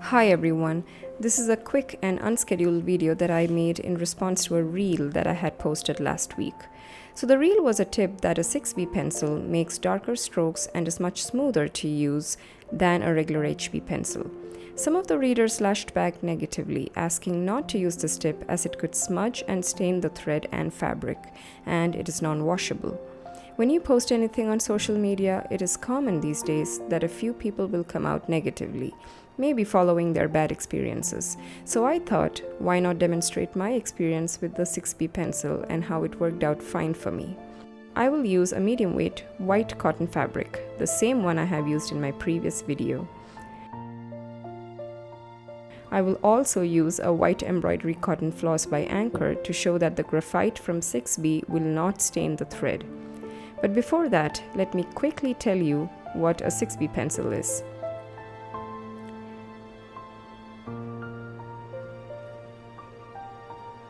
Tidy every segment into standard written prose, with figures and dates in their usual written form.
Hi everyone, this is a quick and unscheduled video that I made in response to a reel that I had posted last week. So the reel was a tip that a 6B pencil makes darker strokes and is much smoother to use than a regular HB pencil. Some of the readers lashed back negatively, asking not to use this tip as it could smudge and stain the thread and fabric, and it is non-washable. When you post anything on social media, it is common these days that a few people will come out negatively, maybe following their bad experiences. So I thought, why not demonstrate my experience with the 6B pencil and how it worked out fine for me. I will use a medium weight white cotton fabric, the same one I have used in my previous video. I will also use a white embroidery cotton floss by Anchor to show that the graphite from 6B will not stain the thread. But before that, let me quickly tell you what a 6B pencil is.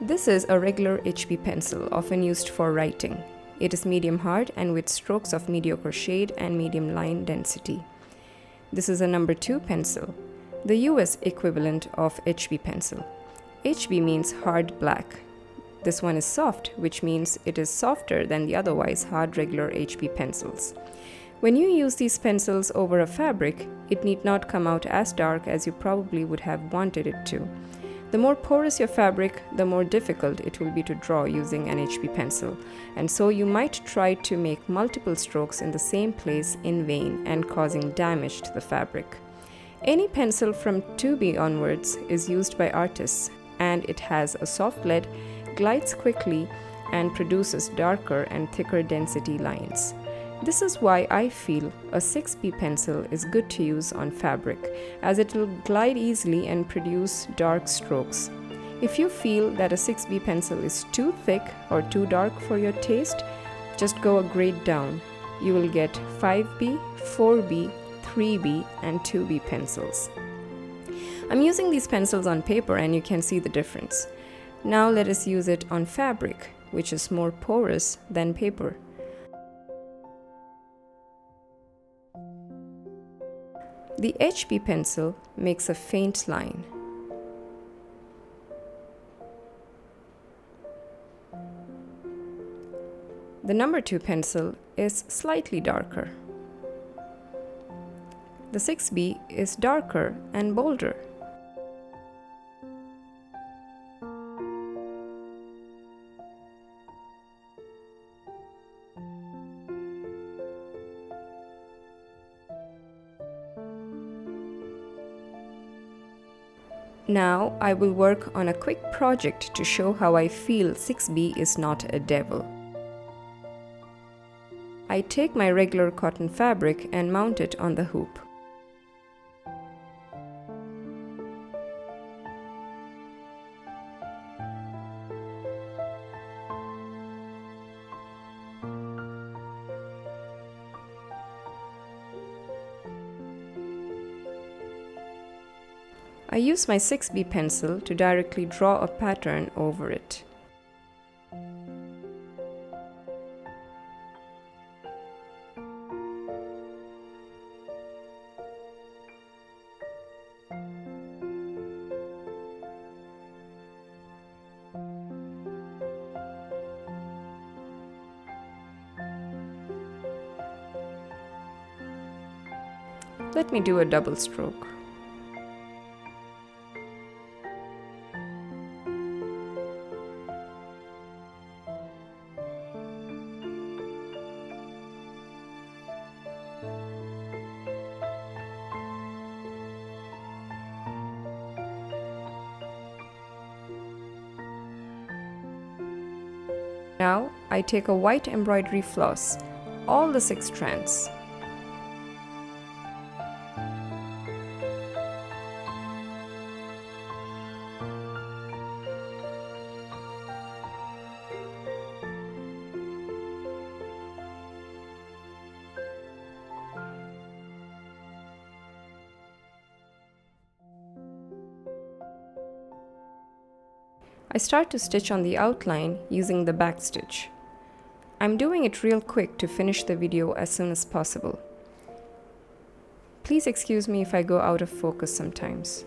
This is a regular HB pencil, often used for writing. It is medium hard and with strokes of mediocre shade and medium line density. This is a number 2 pencil, the US equivalent of HB pencil. HB means hard black. This one is soft, which means it is softer than the otherwise hard regular HB pencils. When you use these pencils over a fabric, it need not come out as dark as you probably would have wanted it to. The more porous your fabric, the more difficult it will be to draw using an HB pencil, and so you might try to make multiple strokes in the same place in vain and causing damage to the fabric. Any pencil from 2B onwards is used by artists, and it has a soft lead, glides quickly, and produces darker and thicker density lines. This is why I feel a 6B pencil is good to use on fabric, as it will glide easily and produce dark strokes. If you feel that a 6B pencil is too thick or too dark for your taste, just go a grade down. You will get 5B, 4B, 3B, and 2B pencils. I'm using these pencils on paper and you can see the difference. Now let us use it on fabric, which is more porous than paper. The HB pencil makes a faint line. The number 2 pencil is slightly darker. The 6B is darker and bolder. Now I will work on a quick project to show how I feel 6B is not a devil. I take my regular cotton fabric and mount it on the hoop. I use my 6B pencil to directly draw a pattern over it. Let me do a double stroke. Now I take a white embroidery floss, all the 6 strands. I start to stitch on the outline using the back stitch. I'm doing it real quick to finish the video as soon as possible. Please excuse me if I go out of focus sometimes.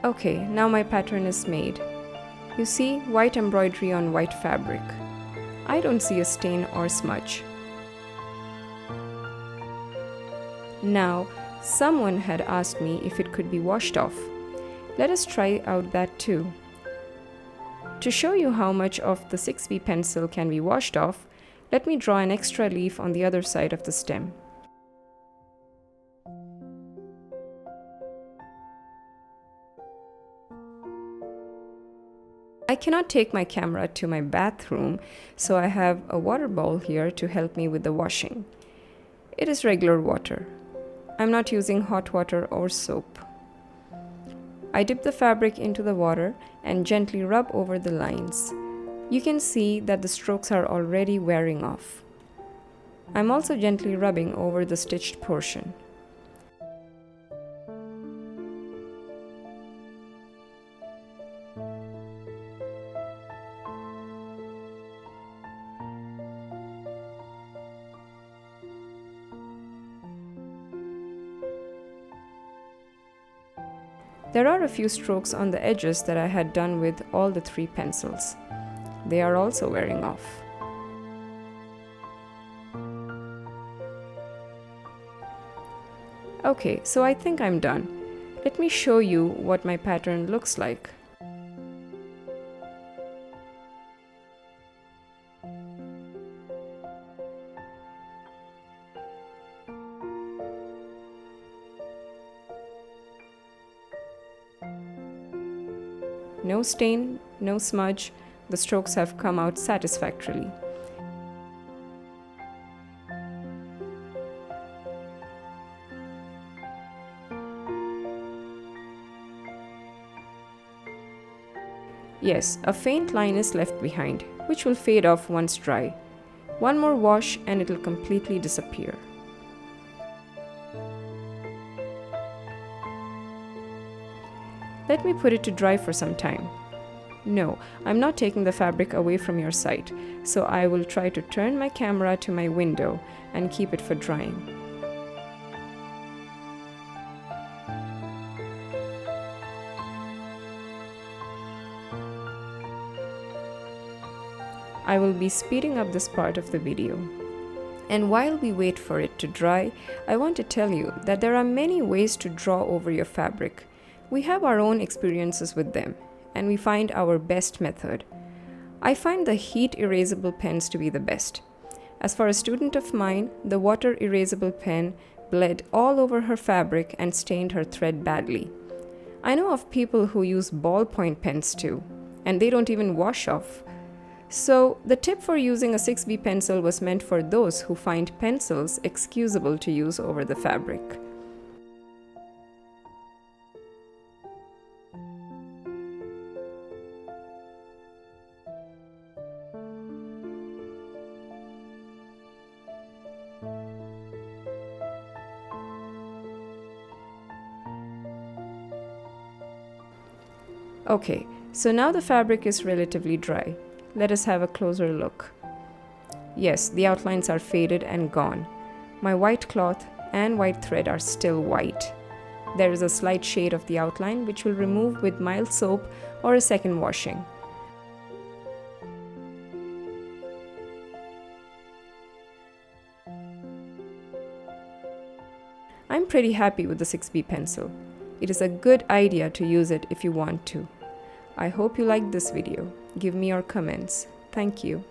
Okay, now my pattern is made. You see white embroidery on white fabric. I don't see a stain or smudge. Now, someone had asked me if it could be washed off. Let us try out that too. To show you how much of the 6B pencil can be washed off, let me draw an extra leaf on the other side of the stem. I cannot take my camera to my bathroom, so I have a water bowl here to help me with the washing. It is regular water. I'm not using hot water or soap. I dip the fabric into the water and gently rub over the lines. You can see that the strokes are already wearing off. I'm also gently rubbing over the stitched portion. There are a few strokes on the edges that I had done with all the 3 pencils. They are also wearing off. Okay, so I think I'm done. Let me show you what my pattern looks like. No stain, no smudge, the strokes have come out satisfactorily. Yes, a faint line is left behind, which will fade off once dry. One more wash and it will completely disappear. Let me put it to dry for some time. No, I'm not taking the fabric away from your sight, so I will try to turn my camera to my window and keep it for drying. I will be speeding up this part of the video. And while we wait for it to dry, I want to tell you that there are many ways to draw over your fabric. We have our own experiences with them, and we find our best method. I find the heat erasable pens to be the best. As for a student of mine, the water erasable pen bled all over her fabric and stained her thread badly. I know of people who use ballpoint pens too, and they don't even wash off. So the tip for using a 6B pencil was meant for those who find pencils excusable to use over the fabric. Okay, so now the fabric is relatively dry. Let us have a closer look. Yes, the outlines are faded and gone. My white cloth and white thread are still white. There is a slight shade of the outline which will remove with mild soap or a second washing. I'm pretty happy with the 6B pencil. It is a good idea to use it if you want to. I hope you liked this video. Give me your comments. Thank you.